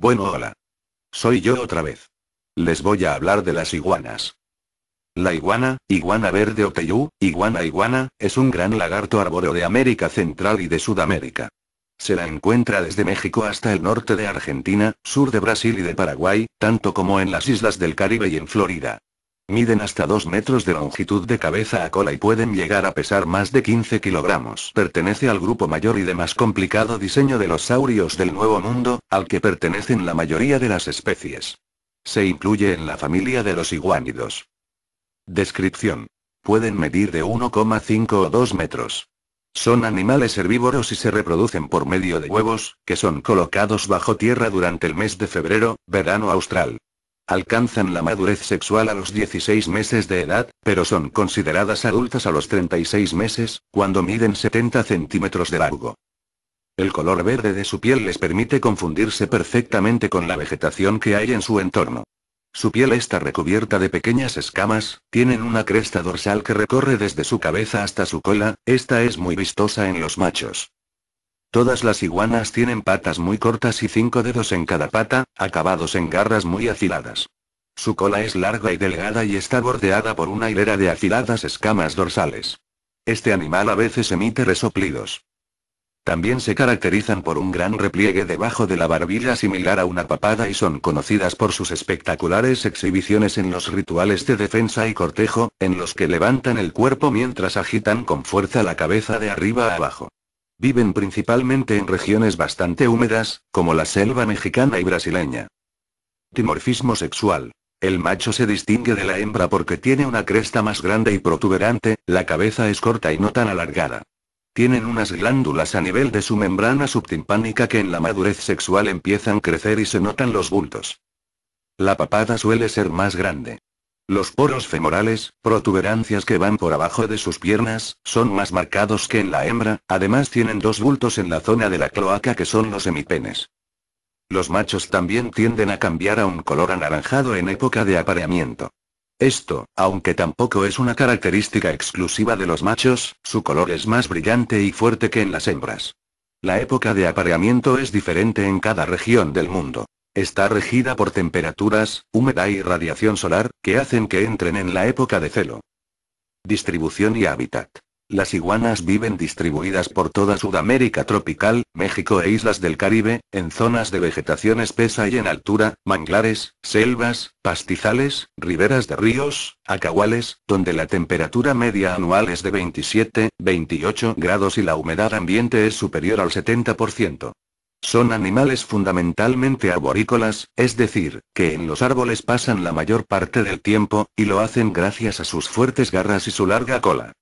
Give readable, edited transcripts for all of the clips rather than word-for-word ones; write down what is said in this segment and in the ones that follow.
Bueno, hola. Soy yo otra vez. Les voy a hablar de las iguanas. La iguana, iguana verde o teyú, iguana, es un gran lagarto arbóreo de América Central y de Sudamérica. Se la encuentra desde México hasta el norte de Argentina, sur de Brasil y de Paraguay, tanto como en las islas del Caribe y en Florida. Miden hasta 2 metros de longitud de cabeza a cola y pueden llegar a pesar más de 15 kilogramos. Pertenece al grupo mayor y de más complicado diseño de los saurios del Nuevo Mundo, al que pertenecen la mayoría de las especies. Se incluye en la familia de los iguánidos. Descripción. Pueden medir de 1,5 o 2 metros. Son animales herbívoros y se reproducen por medio de huevos, que son colocados bajo tierra durante el mes de febrero, verano austral. Alcanzan la madurez sexual a los 16 meses de edad, pero son consideradas adultas a los 36 meses, cuando miden 70 centímetros de largo. El color verde de su piel les permite confundirse perfectamente con la vegetación que hay en su entorno. Su piel está recubierta de pequeñas escamas, tienen una cresta dorsal que recorre desde su cabeza hasta su cola, esta es muy vistosa en los machos. Todas las iguanas tienen patas muy cortas y 5 dedos en cada pata, acabados en garras muy afiladas. Su cola es larga y delgada y está bordeada por una hilera de afiladas escamas dorsales. Este animal a veces emite resoplidos. También se caracterizan por un gran repliegue debajo de la barbilla similar a una papada y son conocidas por sus espectaculares exhibiciones en los rituales de defensa y cortejo, en los que levantan el cuerpo mientras agitan con fuerza la cabeza de arriba a abajo. Viven principalmente en regiones bastante húmedas, como la selva mexicana y brasileña. Dimorfismo sexual. El macho se distingue de la hembra porque tiene una cresta más grande y protuberante, la cabeza es corta y no tan alargada. Tienen unas glándulas a nivel de su membrana subtimpánica que en la madurez sexual empiezan a crecer y se notan los bultos. La papada suele ser más grande. Los poros femorales, protuberancias que van por abajo de sus piernas, son más marcados que en la hembra, además tienen 2 bultos en la zona de la cloaca que son los hemipenes. Los machos también tienden a cambiar a un color anaranjado en época de apareamiento. Esto, aunque tampoco es una característica exclusiva de los machos, su color es más brillante y fuerte que en las hembras. La época de apareamiento es diferente en cada región del mundo. Está regida por temperaturas, humedad y radiación solar, que hacen que entren en la época de celo. Distribución y hábitat. Las iguanas viven distribuidas por toda Sudamérica tropical, México e islas del Caribe, en zonas de vegetación espesa y en altura, manglares, selvas, pastizales, riberas de ríos, acahuales, donde la temperatura media anual es de 27-28 grados y la humedad ambiente es superior al 70%. Son animales fundamentalmente arborícolas, es decir, que en los árboles pasan la mayor parte del tiempo, y lo hacen gracias a sus fuertes garras y su larga cola.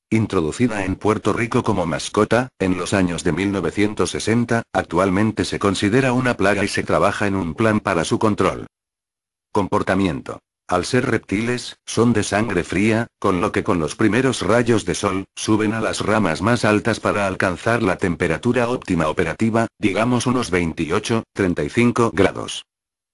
Introducida en Puerto Rico como mascota, en los años de 1960, actualmente se considera una plaga y se trabaja en un plan para su control. Comportamiento. Al ser reptiles, son de sangre fría, con lo que con los primeros rayos de sol, suben a las ramas más altas para alcanzar la temperatura óptima operativa, digamos unos 28-35 grados.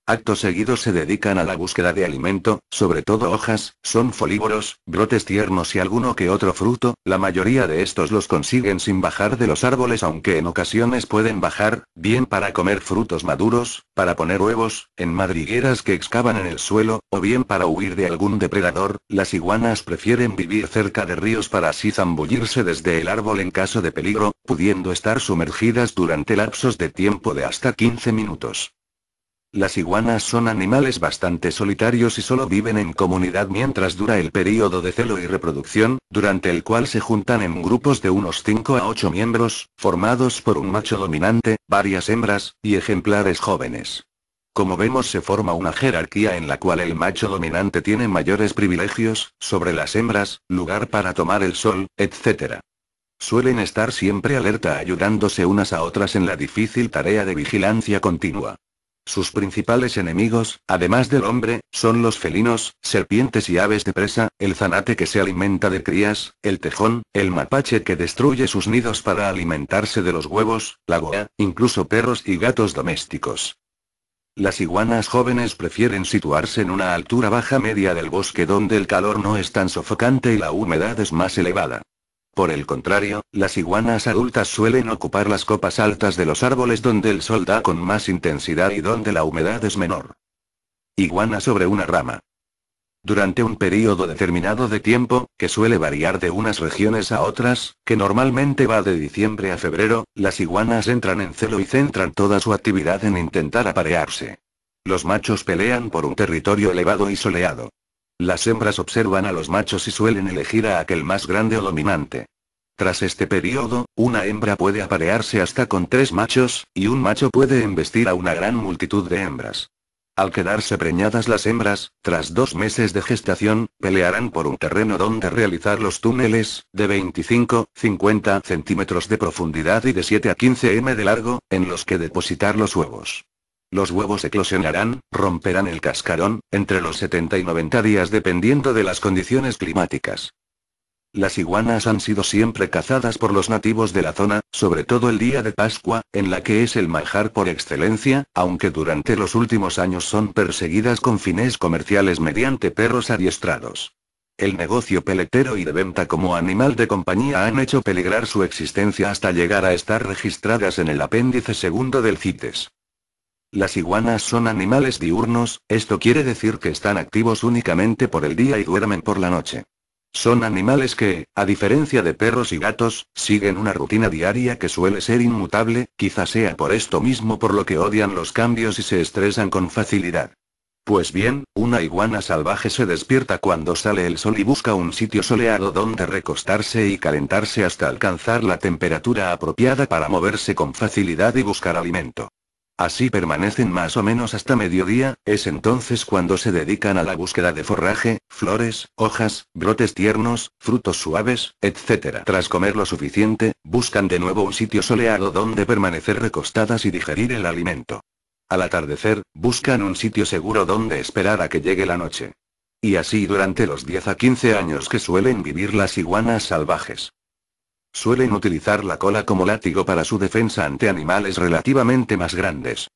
Acto seguido se dedican a la búsqueda de alimento, sobre todo hojas, son folívoros, brotes tiernos y alguno que otro fruto, la mayoría de estos los consiguen sin bajar de los árboles aunque en ocasiones pueden bajar, bien para comer frutos maduros, para poner huevos, en madrigueras que excavan en el suelo, o bien para huir de algún depredador. Las iguanas prefieren vivir cerca de ríos para así zambullirse desde el árbol en caso de peligro, pudiendo estar sumergidas durante lapsos de tiempo de hasta 15 minutos. Las iguanas son animales bastante solitarios y solo viven en comunidad mientras dura el período de celo y reproducción, durante el cual se juntan en grupos de unos 5 a 8 miembros, formados por un macho dominante, varias hembras, y ejemplares jóvenes. Como vemos se forma una jerarquía en la cual el macho dominante tiene mayores privilegios, sobre las hembras, lugar para tomar el sol, etc. Suelen estar siempre alerta ayudándose unas a otras en la difícil tarea de vigilancia continua. Sus principales enemigos, además del hombre, son los felinos, serpientes y aves de presa, el zanate que se alimenta de crías, el tejón, el mapache que destruye sus nidos para alimentarse de los huevos, la goa, incluso perros y gatos domésticos. Las iguanas jóvenes prefieren situarse en una altura baja media del bosque donde el calor no es tan sofocante y la humedad es más elevada. Por el contrario, las iguanas adultas suelen ocupar las copas altas de los árboles donde el sol da con más intensidad y donde la humedad es menor. Iguana sobre una rama. Durante un período determinado de tiempo, que suele variar de unas regiones a otras, que normalmente va de diciembre a febrero, las iguanas entran en celo y centran toda su actividad en intentar aparearse. Los machos pelean por un territorio elevado y soleado. Las hembras observan a los machos y suelen elegir a aquel más grande o dominante. Tras este periodo, una hembra puede aparearse hasta con 3 machos, y un macho puede embestir a una gran multitud de hembras. Al quedarse preñadas las hembras, tras 2 meses de gestación, pelearán por un terreno donde realizar los túneles, de 25-50 centímetros de profundidad y de 7 a 15 m de largo, en los que depositar los huevos. Los huevos eclosionarán, romperán el cascarón, entre los 70 y 90 días dependiendo de las condiciones climáticas. Las iguanas han sido siempre cazadas por los nativos de la zona, sobre todo el día de Pascua, en la que es el manjar por excelencia, aunque durante los últimos años son perseguidas con fines comerciales mediante perros adiestrados. El negocio peletero y de venta como animal de compañía han hecho peligrar su existencia hasta llegar a estar registradas en el apéndice segundo del CITES. Las iguanas son animales diurnos, esto quiere decir que están activos únicamente por el día y duermen por la noche. Son animales que, a diferencia de perros y gatos, siguen una rutina diaria que suele ser inmutable, quizá sea por esto mismo por lo que odian los cambios y se estresan con facilidad. Pues bien, una iguana salvaje se despierta cuando sale el sol y busca un sitio soleado donde recostarse y calentarse hasta alcanzar la temperatura apropiada para moverse con facilidad y buscar alimento. Así permanecen más o menos hasta mediodía, es entonces cuando se dedican a la búsqueda de forraje, flores, hojas, brotes tiernos, frutos suaves, etc. Tras comer lo suficiente, buscan de nuevo un sitio soleado donde permanecer recostadas y digerir el alimento. Al atardecer, buscan un sitio seguro donde esperar a que llegue la noche. Y así durante los 10 a 15 años que suelen vivir las iguanas salvajes. Suelen utilizar la cola como látigo para su defensa ante animales relativamente más grandes.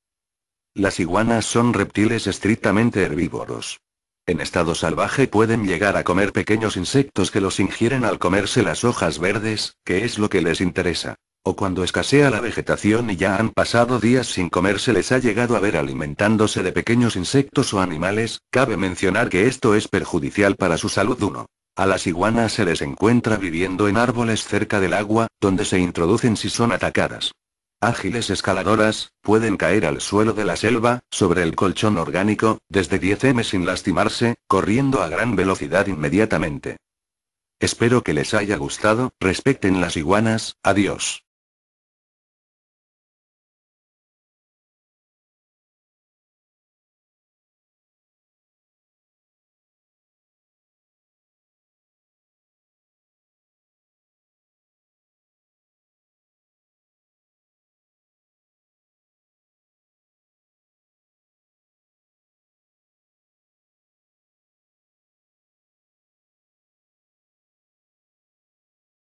Las iguanas son reptiles estrictamente herbívoros. En estado salvaje pueden llegar a comer pequeños insectos que los ingieren al comerse las hojas verdes, que es lo que les interesa. O cuando escasea la vegetación y ya han pasado días sin comer se les ha llegado a ver alimentándose de pequeños insectos o animales, cabe mencionar que esto es perjudicial para su salud. 1. A las iguanas se les encuentra viviendo en árboles cerca del agua, donde se introducen si son atacadas. Ágiles escaladoras, pueden caer al suelo de la selva, sobre el colchón orgánico, desde 10 m sin lastimarse, corriendo a gran velocidad inmediatamente. Espero que les haya gustado, respeten las iguanas, adiós.